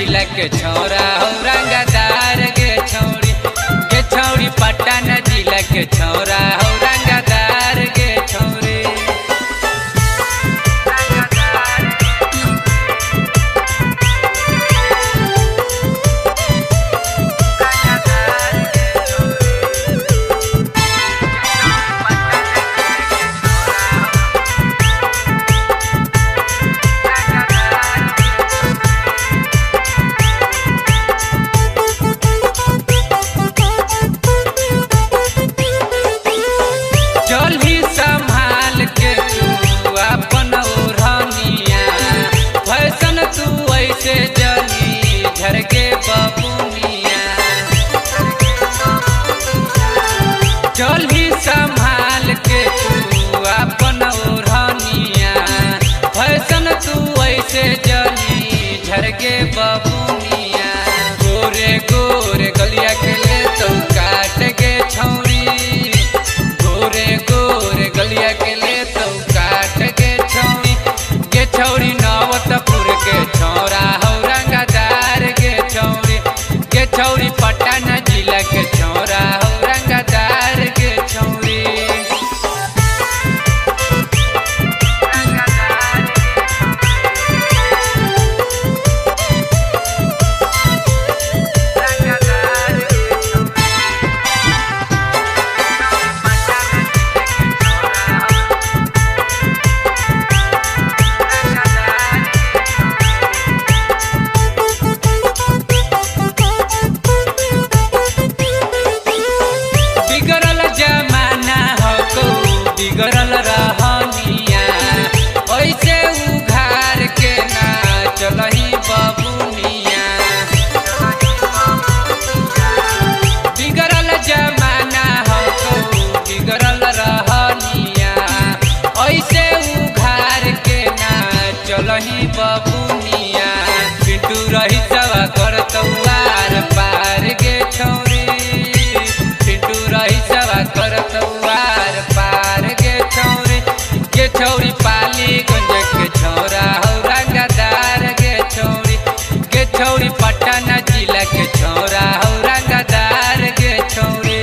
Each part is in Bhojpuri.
जिला के छौरा हो रंगदार गे छौरी पटना जिला के छौरा हो रंगदार गे छौरी। चलही संभाल के तू अपन ओढ़निया, फैशन तू ऐसे जली झरके बबुनिया। चलही संभाल के तू अपन ओढ़निया, फैशन तू ऐसे जली झरके बबुनिया। गोरे गोरे गलिया के ले तो काट के छौरी, गोरे गोरे गलिया के ले तो काट के छौरी नवतपुर के छौरा हो रंगदार गे छौरी पटना जिला के छौरा हो रंगदार गे छौरी। बिगड़ल रहनिया ऐसे उघार के ना चलही बबुनिया। बिगड़ल जमाना हो बिगड़ल रहनिया ऐसे उघार के ना चलही बबुनिया। पिंटू रही सवा करतुआर पार गे छौरी, पिंटू रही सवा करतुआर पार गे छौरी पालीगंज के छौरा हो रंगदार गे छौरी पटना जिला के छौरा हो रंगदार गे छौरी।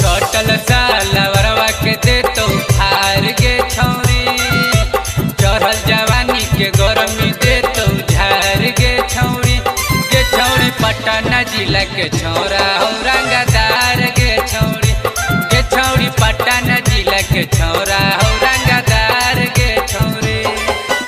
सटल सालवरवा के दे तो हार गे छौरी, चढ़ल जवानी के गरमी दे तो झार गे छौरी पटना जिला के छौरा हो रंगदार गे छौरी पटना जिला के छौरा